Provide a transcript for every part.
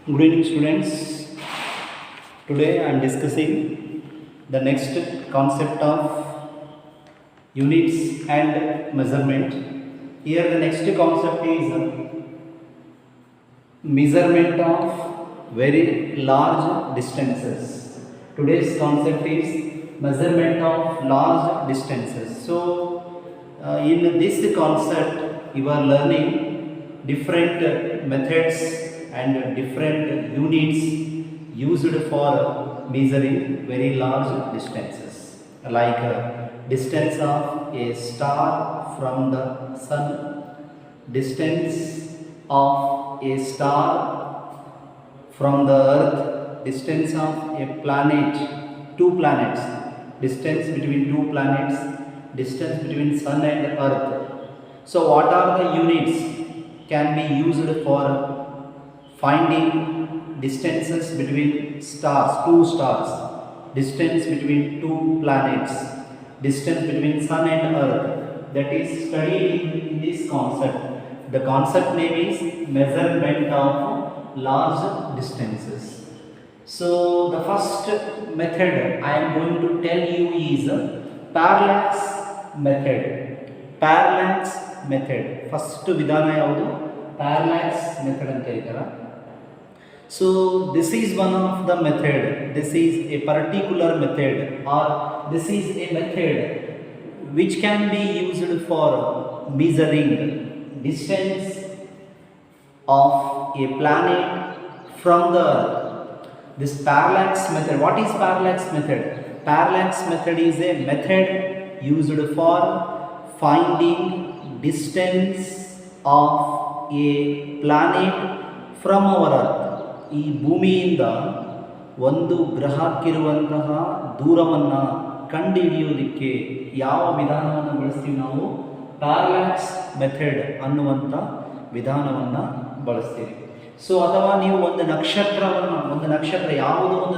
Good evening, students. Today I am discussing the next concept of units and measurement. Here the next concept is measurement of very large distances. Today's concept is measurement of large distances. So in this concept you are learning different methods and different units used for measuring very large distances, like distance of a star from the sun, distance of a star from the earth, distance of a planet, two planets, distance between two planets, distance between sun and earth. So what are the units can be used for finding distances between stars, two stars, distance between two planets, distance between sun and earth, that is studied in this concept. The concept name is measurement of large distances. So the first method I am going to tell you is parallax method. Parallax method. First vidhana yaudu? Parallax method anta ಹೇಳ್ತಾರ. So this is one of the method. This is a particular method, or this is a method which can be used for measuring distance of a planet from the earth. This parallax method. What is parallax method? Parallax method is a method used for finding distance of a planet from our earth. ಈ ಭೂಮಿಯಿಂದ ಒಂದು ಗ್ರಹಕ್ಕಿರುವಂತಹ ದೂರವನ್ನು ಕಂಡುಹಿಡಿಯೋದಕ್ಕೆ ಯಾವ ವಿಧಾನವನ್ನು ಬಳಸ್ತೀವಿ ನಾವು? ಪ್ಯಾರಲ್ಯಾಕ್ಸ್ method ಅನ್ನುವಂಥ ವಿಧಾನವನ್ನು ಬಳಸ್ತೀವಿ. ಸೊ ಅಥವಾ ನೀವು ಒಂದು ನಕ್ಷತ್ರ ಯಾವುದೋ ಒಂದು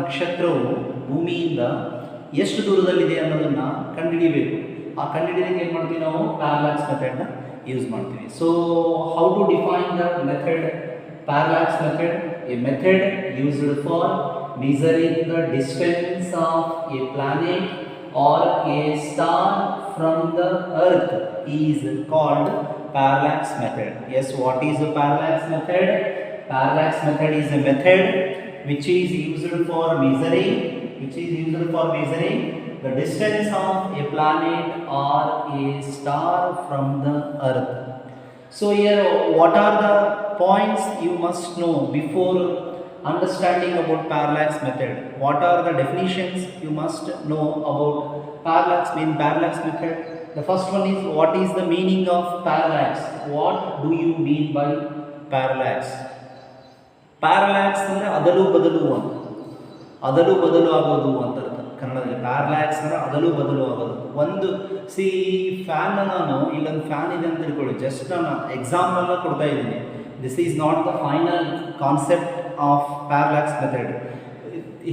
ನಕ್ಷತ್ರವು ಭೂಮಿಯಿಂದ ಎಷ್ಟು ದೂರದಲ್ಲಿದೆ ಅನ್ನೋದನ್ನು ಕಂಡುಹಿಡಿಯಬೇಕು. ಆ ಕಂಡುಹಿಡಿಯೋದಕ್ಕೆ ಏನು ಮಾಡ್ತೀವಿ ನಾವು? ಪ್ಯಾರಲ್ಯಾಕ್ಸ್ ಮೆಥಡ್ನ ಯೂಸ್ ಮಾಡ್ತೀವಿ. So how to define the method? Parallax method, a method used for measuring the distance of a planet or a star from the earth is called parallax method. Yes, what is a parallax method? Parallax method is a method which is used for measuring the distance of a planet or a star from the earth. So here what are the points you must know before understanding about parallax method? What are the definitions you must know about parallax method? The first one is, what is the meaning of parallax? What do you mean by parallax? Parallax ಅಂದರೆ ಅದಲು ಬದಲು ಆಗೋದು ಅಂತ ಅರ್ಥ ಕನ್ನಡದಲ್ಲಿ. ಪ್ಯಾರಲ್ಯಾಕ್ಸ್ ಅಂದರೆ ಅದಲು ಬದಲು ಆಗೋದು. ಒಂದು ಫ್ಯಾನ್ ನಾನು ಇಲ್ಲೊಂದು ಫ್ಯಾನ್ ಇದೆ ಅಂತ ತಿಳ್ಕೊಳ್ಳಿ, ಜಸ್ಟ್ ನಾನು ಎಕ್ಸಾಂಪಲ್ನ ಕೊಡ್ತಾ ಇದ್ದೀನಿ. This is not the final concept of parallax method.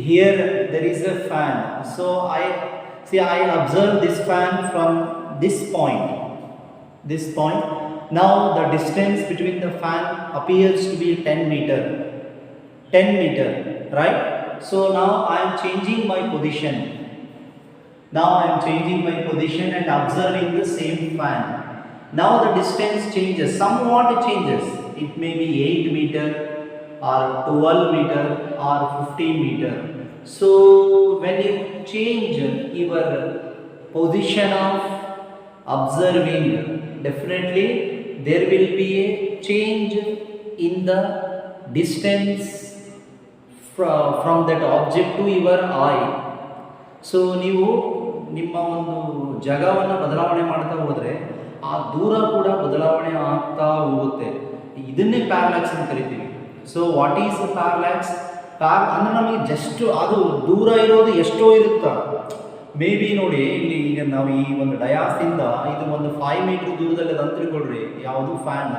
Here there is a fan, so I observe this fan from this point. Now the distance between the fan appears to be 10 meter, right? So now I am changing my position. And observing the same fan. Now the distance somewhat changes. It may be 8 meter or 12 meter or 15 meter. So when you change your position of observing, definitely there will be a change in the distance from that object to your eye. So ನೀವು ನಿಮ್ಮ ಒಂದು ಜಾಗವನ್ನು ಬದಲಾವಣೆ ಮಾಡ್ತಾ ಹೋದರೆ ಆ ದೂರ ಕೂಡ ಬದಲಾವಣೆ ಆಗ್ತಾ ಹೋಗುತ್ತೆ. ಇದನ್ನೇ ಪ್ಯಾರಲ್ಯಾಕ್ಸ್ ಅಂತ ಕರಿತೀವಿ. So what is parallax? ಅಂದರೆ ನಮಗೆ ಜಸ್ಟ್ ಅದು ದೂರ ಇರೋದು ಎಷ್ಟೋ ಇರುತ್ತಾ, ಮೇ ಬಿ ನೋಡಿ ಇಲ್ಲಿ ಈಗ ನಾವು ಈ ಒಂದು ಡಯಾಸಿಂದ ಇದು ಒಂದು 5 ಮೀಟರ್ ದೂರದಲ್ಲಿ ಅದು ಅಂತ ತಿಳ್ಕೊಳ್ರಿ ಯಾವುದು ಫ್ಯಾನ್.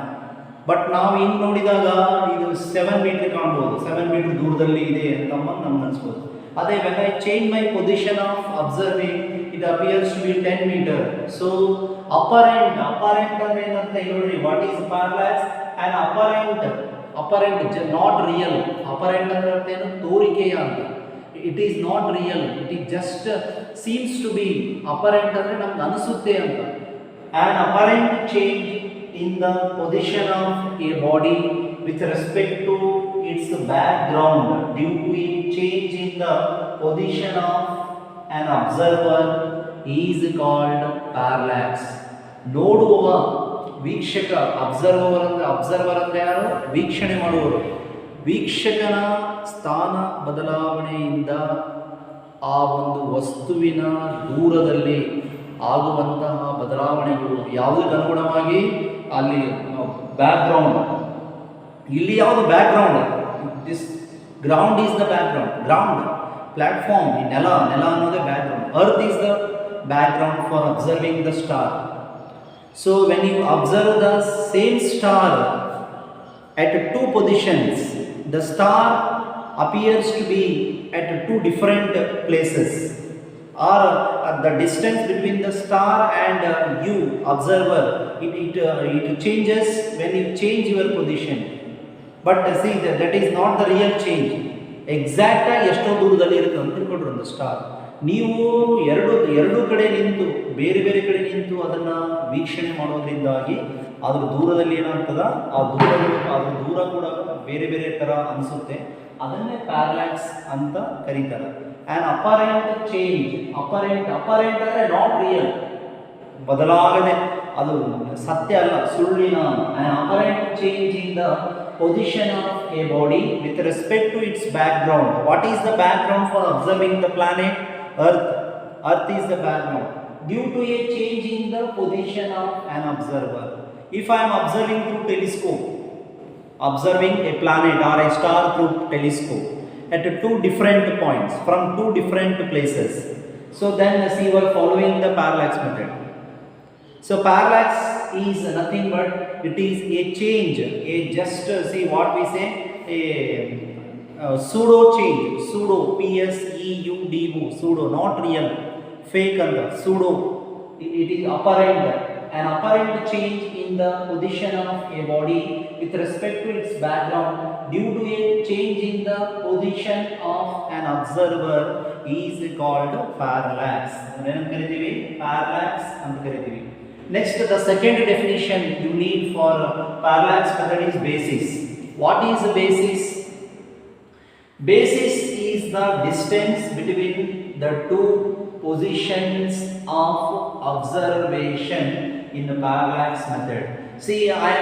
ಬಟ್ ನಾವು ಹಿಂಗೆ ನೋಡಿದಾಗ ಇದು 7 ಮೀಟರ್ ಕಾಣ್ಬೋದು, 7 ಮೀಟರ್ ದೂರದಲ್ಲಿ ಇದೆ ಅಂತ ನಮ್ಗೆ ಅನಿಸ್ಬೋದು. ಅದೇ when I change my position of observing, it appears to be 10 meter. So apparent ಅಂದ್ರೆ ಏನಂತ ಹೇಳಿ, what is parallax? And apparent not real. Apparent ಅಂದ್ರೆ ಅರ್ಥ ಏನು? ತೋರಿಕೆಯ ಅಂತ. It is not real, it is just seems to be. Apparent ಅಂದ್ರೆ ನಮ್ಗೆ ಅನಿಸುತ್ತೆ ಅಂತ. And apparent change in the position of a body with respect to its background due to a change in the position of an observer is called parallax. ನೋಡುವವ, ವೀಕ್ಷಕ, observer ಅಂದ್ರೆ ಯಾರು? ವೀಕ್ಷಣೆ ಮಾಡುವವರು. ವೀಕ್ಷಕನ ಸ್ಥಾನ ಬದಲಾವಣೆಯಿಂದ ಆ ಒಂದು ವಸ್ತುವಿನ ದೂರದಲ್ಲಿ ಆಗುವಂತಹ ಬದಲಾವಣೆಗಳು ಯಾವುದಕ್ಕೆ ಅನುಗುಣವಾಗಿ? ಅಲ್ಲಿ ಬ್ಯಾಕ್ಗ್ರೌಂಡ್. ಇಲ್ಲಿ ಯಾವುದು background? This ground is the background. Ground platform, ಈ ನೆಲ ಅನ್ನೋದೇ background. Earth is the background for observing the star. So when you observe the same star at two positions, the star appears to be at two different places, or the distance between the star and you observer, it changes when you change your position. But see, that is not the real change. Exact ಆಗಿ ಎಷ್ಟೋ ದೂರದಲ್ಲಿ ಇರುತ್ತೆ ಅಂತ ತಿಳ್ಕೊಂಡ್ರು ಒಂದು star. ನೀವು ಎರಡು ಕಡೆ ನಿಂತು, ಬೇರೆ ಕಡೆ ನಿಂತು ಅದನ್ನು ವೀಕ್ಷಣೆ ಮಾಡೋದ್ರಿಂದಾಗಿ ಅದ್ರ ದೂರದಲ್ಲಿ ಏನಾಗ್ತದ, ಅದ್ರ ದೂರ ಕೂಡ ಬೇರೆ ಥರ ಅನಿಸುತ್ತೆ. ಅದನ್ನೇ ಪ್ಯಾರಲ್ಯಾಕ್ಸ್ ಅಂತ ಕರೀತಾರೆ. ಆ್ಯಂಡ್ ಅಪರೆಂಟ್ ಚೇಂಜ್, ಅಪರೆಂಟ್ ಅಂದರೆ ನಾಟ್ ರಿಯಲ್, ಬದಲಾಗದೆ, ಅದು ಸತ್ಯ ಅಲ್ಲ, ಸುಳ್ಳಿನ. And apparent change in the position of a body with respect to its background. What is the background for observing the planet Earth? Earth is the background. Due to a change in the position of an observer. If I am observing through telescope, observing a planet or a star through telescope at two different points from two different places, so then see, we are following the parallax method. So parallax is nothing but it is a change, just see what we say, a pseudo change, pseudo, pseudo, pseudo, not real, fake and pseudo. It is apparent, an apparent change in the position of a body with respect to its background due to a change in the position of an observer is called parallax. Parallax anta kariತೀವಿ. Next, the second definition you need for parallax method is basis. What is the basis? Basis is the distance between the two positions of observation in the parallax method. See, I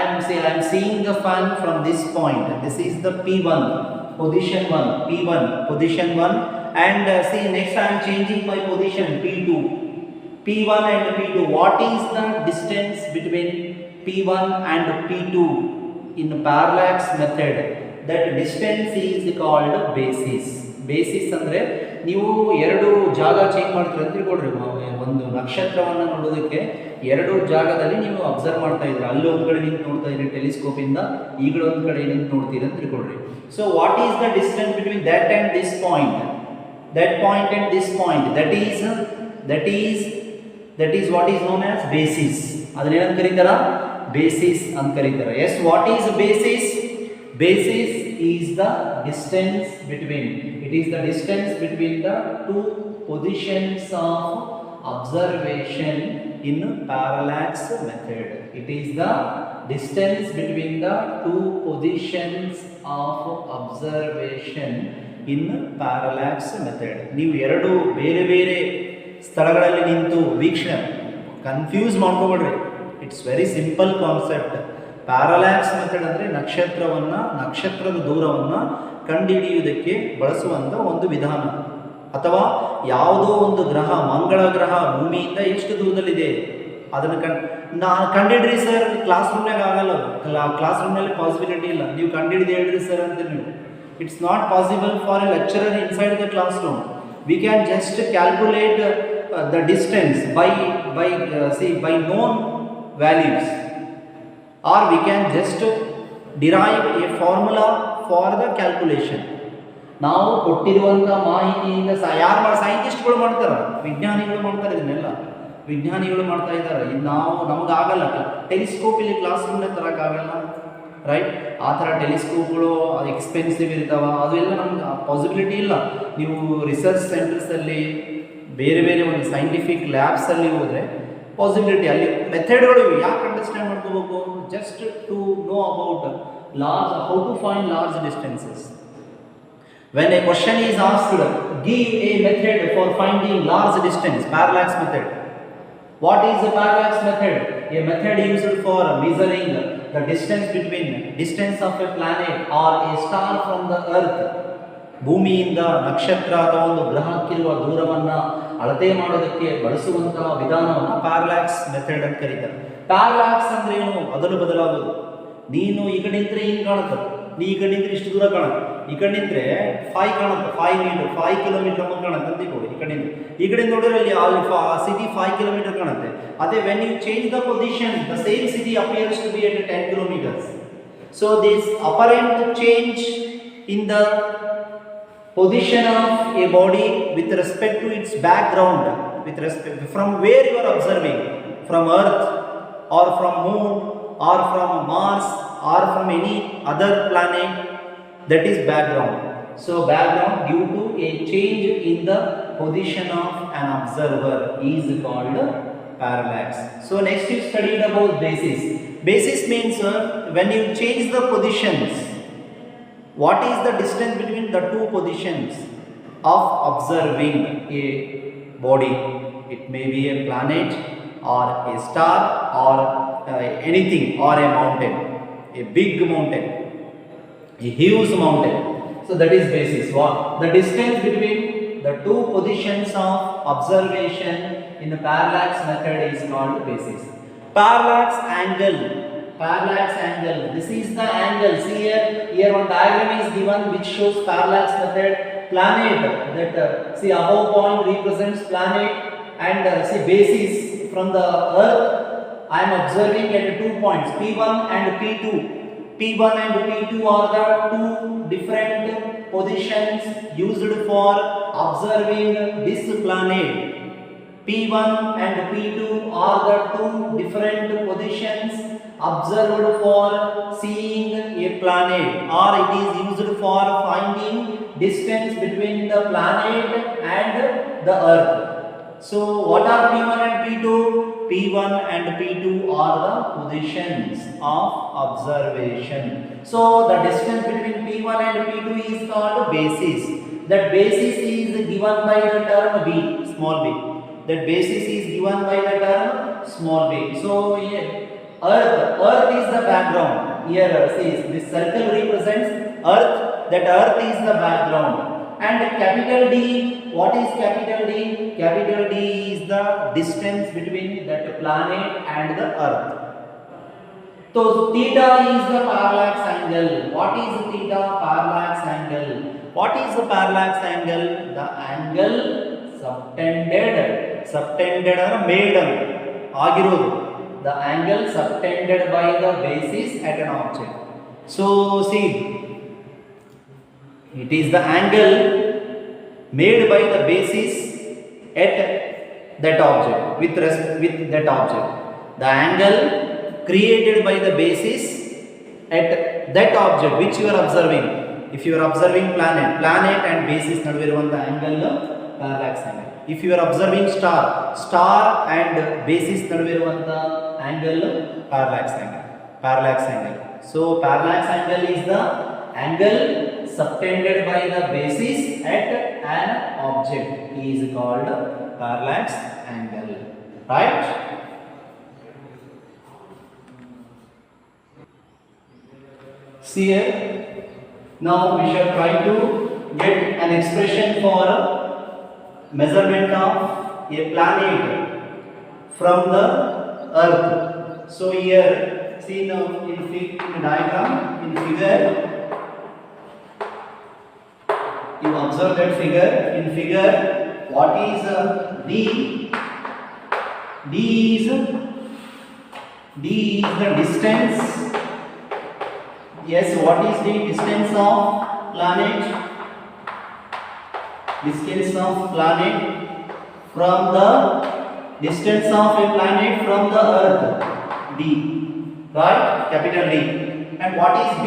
am seeing the fan from this point. This is the P1, position 1, P1, position 1, and see, next I am changing my position, P2. P1 and P2. What is the distance between P1 and P2 in the parallax method? That distance is called basis. Basis ಅಂದ್ರೆ ನೀವು ಎರಡು ಜಾಗ change ಮಾಡ್ತೀರ ಅಂತ ತಿಳ್ಕೊಳ್ರಿ. ಒಂದು ನಕ್ಷತ್ರವನ್ನು ನೋಡೋದಕ್ಕೆ ಎರಡು ಜಾಗದಲ್ಲಿ ನೀವು ಅಬ್ಸರ್ವ್ ಮಾಡ್ತಾ ಇದ್ದೀರಾ. ಅಲ್ಲಿ ಒಂದು ಕಡೆ ನಿಂತು ನೋಡ್ತಾ ಇದ್ದೀರಿ ಟೆಲಿಸ್ಕೋಪ್ ಇಂದ, ಈ ಕಡೆ ಒಂದು ಕಡೆ ನಿಂತು ನೋಡ್ತೀರಿ ಅಂತ ತಿಳ್ಕೊಳ್ರಿ. So what is the distance between that and this point? That point and this point, that is what is known as basis. ಅದನ್ನ ಏನಂತ ಕರೀತಾರ? ಬೇಸಿಸ್ ಅಂತ ಕರೀತಾರ. Yes, what is basis? Basis is the distance between, it is the distance between the two positions of observation in parallax method. It is the distance between the two positions of observation in parallax method. ನೀವು ಎರಡು ಬೇರೆ ಸ್ಥಳಗಳಲ್ಲಿ ನಿಂತು ವೀಕ್ಷಣೆ, confuse ಮಾಡ್ಕೋಬೇಡ್ರಿ. It's very simple concept. Parallax method ಅಂದರೆ ನಕ್ಷತ್ರದ ದೂರವನ್ನು ಕಂಡುಹಿಡಿಯುವುದಕ್ಕೆ ಬಳಸುವಂಥ ಒಂದು ವಿಧಾನ. ಅಥವಾ ಯಾವುದೋ ಒಂದು ಗ್ರಹ, ಮಂಗಳ ಗ್ರಹ ಭೂಮಿಯಿಂದ ಎಷ್ಟು ದೂರದಲ್ಲಿದೆ ಅದನ್ನು ಕಂಡುಹಿಡ್ರಿ ಸರ್. ಕ್ಲಾಸ್ ರೂಮ್ನಾಗ ಆಗಲ್ಲ, ಕ್ಲಾಸ್ ರೂಮ್ನಲ್ಲಿ ಪಾಸಿಬಿಲಿಟಿ ಇಲ್ಲ. ನೀವು ಕಂಡುಹಿಡಿದು ಹೇಳ್ರಿ ಸರ್ ಅಂತ ನೀವು. It's not possible for a lecturer inside the classroom. We can just calculate the distance by known values, or we can just derive a formula for the calculation. ನಾವು ಕೊಟ್ಟಿರುವಂಥ ಮಾಹಿತಿಯಿಂದ ಸೈಂಟಿಸ್ಟ್ಗಳು ಮಾಡ್ತಾರೆ, ವಿಜ್ಞಾನಿಗಳು ಮಾಡ್ತಾರೆ ಇದನ್ನೆಲ್ಲ. ವಿಜ್ಞಾನಿಗಳು ಮಾಡ್ತಾ ಇದ್ದಾರೆ. ಇದು ನಮಗಾಗಲ್ಲ, ಟೆಲಿಸ್ಕೋಪ್ ಇಲ್ಲಿ ಕ್ಲಾಸ್ ರೂಮ್ನೇ ತರೋಕ್ಕಾಗಲ್ಲ, ರೈಟ್? ಆ ಥರ ಟೆಲಿಸ್ಕೋಪ್ಗಳು ಅದು ಎಕ್ಸ್ಪೆನ್ಸಿವ್ ಇರ್ತಾವೆ, ಅದೆಲ್ಲ ನಮ್ಗೆ ಪಾಸಿಬಿಲಿಟಿ ಇಲ್ಲ. ನೀವು ರಿಸರ್ಚ್ ಸೆಂಟರ್ಸಲ್ಲಿ ಬೇರೆ ಬೇರೆ ಒಂದು ಸೈಂಟಿಫಿಕ್ ಲ್ಯಾಬ್ಸಲ್ಲಿ ಹೋದರೆ ಪಾಸಿಬಿಲಿಟಿ, ಅಲ್ಲಿ ಮೆಥಡ್ಗಳು ಇವೆ. ಯಾಕೆ ಅಂಡರ್ಸ್ಟ್ಯಾಂಡ್ ಮಾಡ್ಕೋಬೇಕು? Just to know about large, how to find large distances. When a question is asked, give a method for finding large distance, parallax method. What is the parallax method? A method used for measuring the distance of a planet or a star from the earth. ಭೂಮಿಯಿಂದ ನಕ್ಷತ್ರ ಅಥವಾ ಒಂದು ಗ್ರಹಕ್ಕಿರುವ ದೂರವನ್ನು ಅಳತೆ ಮಾಡೋದಕ್ಕೆ ಬಳಸುವಂತಹ ವಿಧಾನವನ್ನು ಪ್ಯಾರಲ್ಯಾಕ್ಸ್ method ಅಂತ ಕರೀತಾರೆ. ಪ್ಯಾರಲ್ಯಾಕ್ಸ್ ಅಂದ್ರೆ ಏನು? ಅದನ್ನು ಬದಲಾಗೋದು. ನೀನು ಈ ಕಡೆ ನಿಂತರೆ ಹಿಂಗೆ ಕಾಣುತ್ತೆ, ನೀ ಈ ಕಡೆ ನಿಂತರೆ ಇಷ್ಟು ದೂರ ಕಾಣುತ್ತೆ, ಈ ಕಡೆ ನಿಂತರೆ 5 ಕಾಣುತ್ತೆ, 5 ಮೀಟರ್ 5 ಕಿಲೋಮೀಟರ್ ಅಂತ ಕಾಣುತ್ತೆ ಅಂತ ಕೊಡಿ. ಈ ಕಡೆ ನೋಡಿದ್ರೆ ಅಲ್ಲಿ ಸಿಟಿ 5 ಕಿಲೋಮೀಟರ್ ಕಾಣುತ್ತೆ. ಅದೇ when you change the position, the same city appears to be at 10 kilometers. So this apparent change in the position of a body with respect to its background, with respect from where you are observing, from earth or from moon or from Mars or from any other planet, that is background. So background due to a change in the position of an observer is called parallax. So next you studied about basis. Basis means when you change the positions, what is the distance between the two positions of observing a body? It may be a planet or a star or anything, or a mountain, a big mountain, a huge mountain. So that is basis. What? The distance between the two positions of observation in the parallax method is called basis. Parallax angle. Parallax angle. This is the angle. See here one diagram is given which shows parallax method. Planet, that see above point represents planet, and see basis from the earth. I am observing at 2 points, P1 and P2. P1 and P2 are the two different positions used for observing this planet. P1 and P2 are the two different positions observed for seeing a planet, or it is used for finding distance between the planet and the earth. So what are P1 and P2? P1 and P2 are the positions of observation. So the distance between P1 and P2 is called basis. That basis is given by the term b, small b. That basis is given by the term small b. So here earth is the background. Here see this circle represents earth. That earth is the background. And capital D, what is capital D? Capital D is the distance between that planet and the earth. So theta is the parallax angle. What is theta? Parallax angle. What is the parallax angle? The angle subtended or made ಆಗಿರೋದು. The angle subtended by the basis at an object. So see, it is the angle made by the basis at that object, with that object. The angle created by the basis at that object which you are observing. If you are observing planet and basis naduve iruvanತಹ angle parallax angle. If you are observing star and basis naduve iruvanತಹ angle parallax angle. So parallax angle is the angle subtended by the basis at an object is called parallax angle, right? See here, now we shall try to get an expression for measurement of a planet from the earth. So here, see now in diagram, in figure, you observe that figure. In figure, what is D? D is the distance. Yes, what is the distance of planet? Distance of planet from the Distance of a planet from the earth, d, right, capital D. And what is b?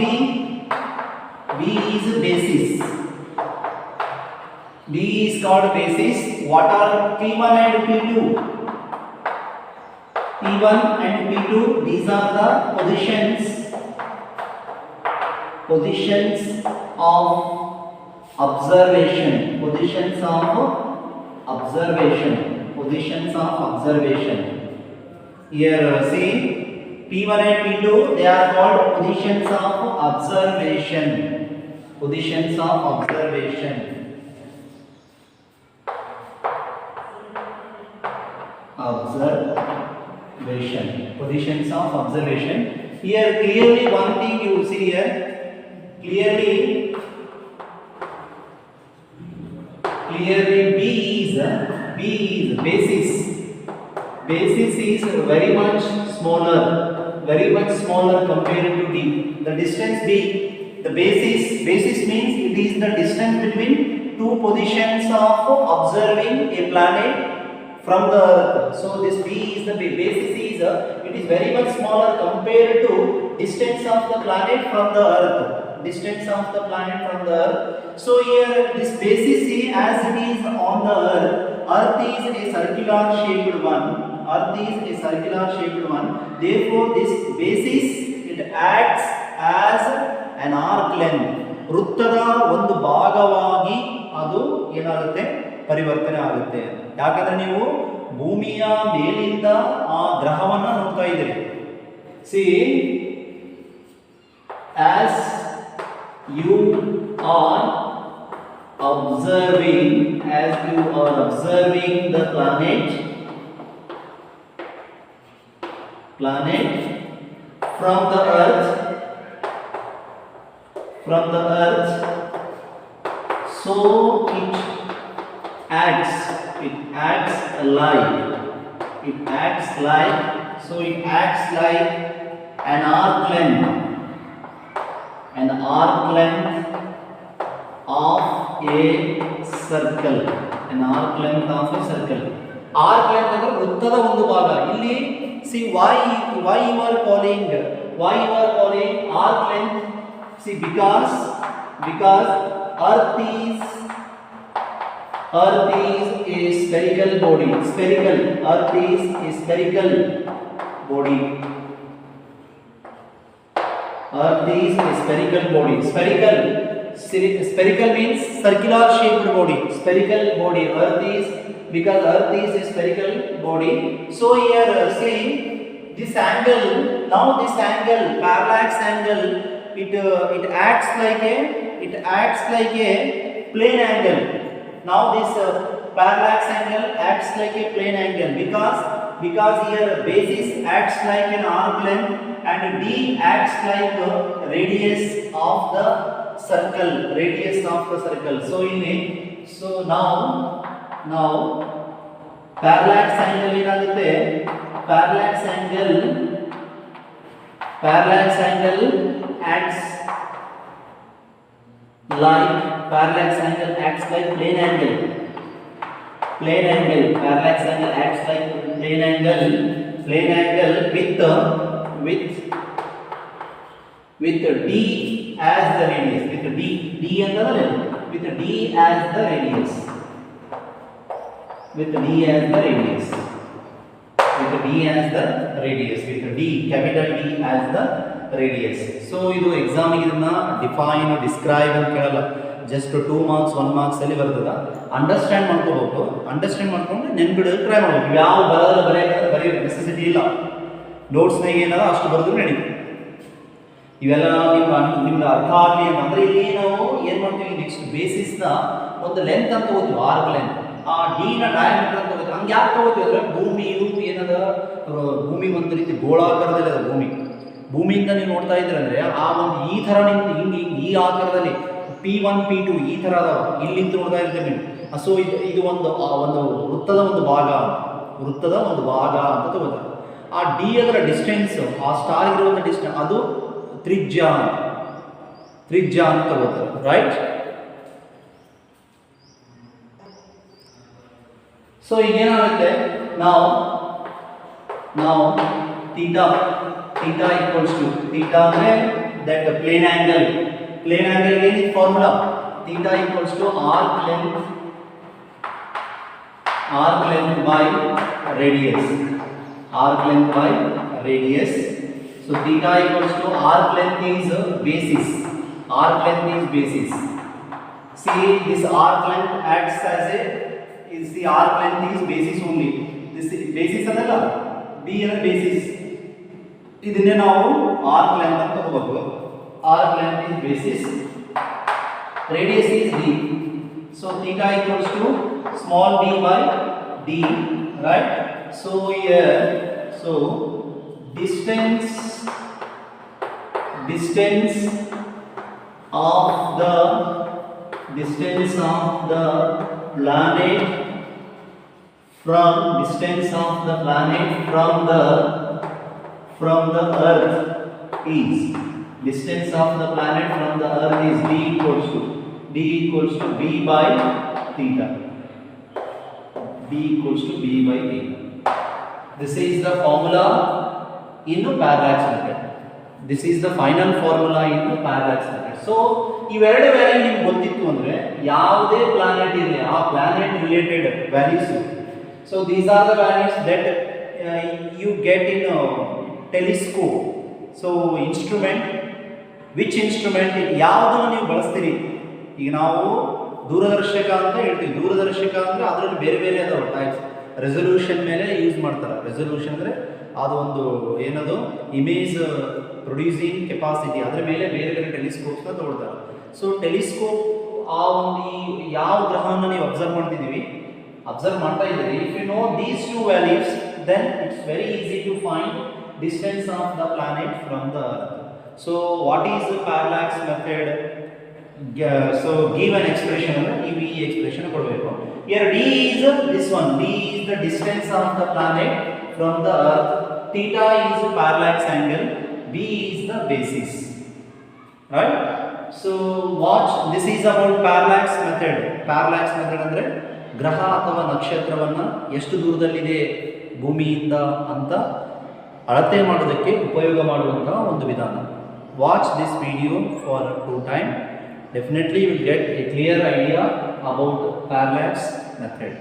B is basis. B is called basis. What are P1 and P2? P1 and P2, these are the positions of observation. Here see, P1 and P2, they are called positions of observation. Positions of observation. Positions of observation. Here clearly one thing you see here. Clearly B is basis. Basis is very much smaller compared to D. The distance B, the basis means it is the distance between two positions of observing a planet from the earth. So this B is the basis is it is very much smaller compared to distance of the planet from the earth. So here this basis C, as it is on the earth is a circular shaped one. Therefore this basis, it acts as an arc length. ವೃತ್ತದ ಒಂದು ಭಾಗವಾಗಿ ಅದು ಏನಾಗುತ್ತೆ, ಪರಿವರ್ತನೆ ಆಗುತ್ತೆ. ಯಾಕಂದ್ರೆ ನೀವು ಭೂಮಿಯ ಮೇಲಿಂದ ಆ ಗ್ರಹವನ್ನು ನೋಡ್ತಾ ಇದ್ದೀರಿ. See, as you are observing the planet from the earth, so it acts like an arc length of a circle. Arc length ಅಂದ್ರೆ ವೃತ್ತದ ಒಂದು ಭಾಗ. ಇಲ್ಲಿ see why you are calling arc length. See, because earth is a spherical body. Earth is a spherical body. Spherical means circular shaped body. Earth is, because earth is a spherical body. So here see this angle, parallax angle, it acts like a plane angle. Now this parallax angle acts like a plane angle because here basis acts like an arc length and D acts like a radius of the circle. So now parallax angle ಏನಾಗುತ್ತೆ, parallax angle acts like plane angle. Parallax angle acts like plane angle with D as the radius. With D as the radius. Capital D as the radius. So ಇದು exam ಗೆ ಇದನ್ನ define describe ಅಂತ ಕೇಳಲ್ಲ, just 2 marks 1 marks ಅಲ್ಲಿ ಬರ್ತದ. Understand ಮಾಡ್ಕೊಂಡು ನೆನ್ಪಿಡೋದು try ಮಾಡಬೇಕು. ಯಾವ ಬರೆಯೋ ನೆಸೆಸಿಟಿ ಇಲ್ಲ. ನೋಟ್ಸ್ ನಾಗ ಏನಾರ ಅಷ್ಟು ಬರೆದ್ರು ನಡೀತದೆ. ಇವೆಲ್ಲ ನಿಮ್ಗೆ ಅರ್ಥ ಆಗಲಿ ಅಂತಂದ್ರೆ ಇಲ್ಲಿ ನಾವು ಏನು ಮಾಡ್ತೀವಿ, ನೆಕ್ಸ್ಟ್ ಬೇಸಿಸ್ನ ಒಂದು ಲೆಂತ್ ಅಂತ ತಗೋತೀವಿ, ಆರ್ಕ್ ಲೆಂತ್. ಆ ಡಿ ನ ಡಯಾಮೀಟರ್ ಅಂತ ತಗೋತೀವಿ. ಹಂಗೆ ಯಾಕೆ ತಗೋತೀವಿ ಅಂದ್ರೆ ಭೂಮಿ ಏನದ, ಭೂಮಿ ಒಂದು ರೀತಿ ಗೋಳಾಕಾರದಲ್ಲಿ ಅದ. ಭೂಮಿಯಿಂದ ನೀವು ನೋಡ್ತಾ ಇದ್ರಂದ್ರೆ ಆ ಒಂದು ಈ ಥರ ಹಿಂಗೆ ಈ ಆಕಾರದಲ್ಲಿ P1 P2 ಈ ಥರ ಅದಾವ. ಇಲ್ಲಿಂದ ನೋಡ್ತಾ ಇರ್ತೇವೆ ನೀವು. ಸೊ ಇದು ಒಂದು ವೃತ್ತದ ಒಂದು ಭಾಗ ಅಂತ ತಗೋತಾರೆ. ಆ ಡಿ ಅದರ ಡಿಸ್ಟೆನ್ಸ್, ಆ ಸ್ಟಾರ್ ಇರುವಂಥ ಡಿಸ್ಟೆನ್ಸ್, ಅದು ತ್ರಿಜ್ಯ ಅಂತ ತಗೋತಾರೆ. ರೈಟ್. ಸೊ ಈಗೇನಾಗುತ್ತೆ, now theta equals to theta that plane angle is formula theta equals to arc length by radius. So theta equals to arc length is basis. See, this arc length acts as the arc length is basis only. This basis ಅದಲ್ಲ b ನ basis. ಇದನ್ನೇ ನಾವು arc length ಅಂತ ತಗೋಬೇಕು. Arc length is basis. Radius is d. So theta equals to small b by d, right? So here, distance of the planet from the earth is d equals to b by theta. This is the formula in the parallax method. This is the final formula in the parallax method. So ಇವೆರಡು value ನಿಮಗೆ ಗೊತ್ತಿತ್ತು ಅಂದ್ರೆ ಯಾವುದೇ planet ಇರಲಿ ಆ planet related values. So these are the values that you get in telescope. So which instrument ಯಾವುದನ್ನು ನೀವು ಬಳಸ್ತೀರಿ. ಈಗ ನಾವು ದೂರದರ್ಶಕ ಅಂತ ಹೇಳ್ತೀವಿ. ದೂರದರ್ಶಕ ಅಂದರೆ ಅದರಲ್ಲಿ ಬೇರೆ ಅದಾವ ಟೈಪ್ಸ್. ರೆಸೊಲ್ಯೂಷನ್ ಮೇಲೆ ಯೂಸ್ ಮಾಡ್ತಾರೆ. ರೆಸೊಲ್ಯೂಷನ್ ಅಂದರೆ ಅದು ಒಂದು ಏನದು ಇಮೇಜ್ ಪ್ರೊಡ್ಯೂಸಿಂಗ್ ಕೆಪಾಸಿಟಿ, ಅದರ ಮೇಲೆ ಬೇರೆ ಟೆಲಿಸ್ಕೋಪ್ಸ್ನ ತಗೊಳ್ತಾರೆ. ಸೊ ಟೆಲಿಸ್ಕೋಪ್ ಆ ಒಂದು ಯಾವ ಗ್ರಹವನ್ನು ನೀವು ಅಬ್ಸರ್ವ್ ಮಾಡ್ತಾ ಇದ್ದೀರಿ, if you know these two values then it's very easy to find distance of the planet from the earth. So what is the parallax method? So give an expression, ಈ expression ಕೊಡಬೇಕು. Here d is this one. D is the distance of the planet from the earth. Theta is the parallax angle. B is the basis. Right? So watch. This is about parallax method. Parallax method ಅಂದ್ರೆ ಗ್ರಹ ಅಥವಾ ನಕ್ಷತ್ರವನ್ನ ಎಷ್ಟು ದೂರದಲ್ಲಿದೆ ಭೂಮಿಯಿಂದ ಅಂತ ಅಳತೆ ಮಾಡೋದಕ್ಕೆ ಉಪಯೋಗ ಮಾಡುವಂತಹ ಒಂದು ವಿಧಾನ. Watch this video for 2 times. Definitely you will get a clear idea about parallax method.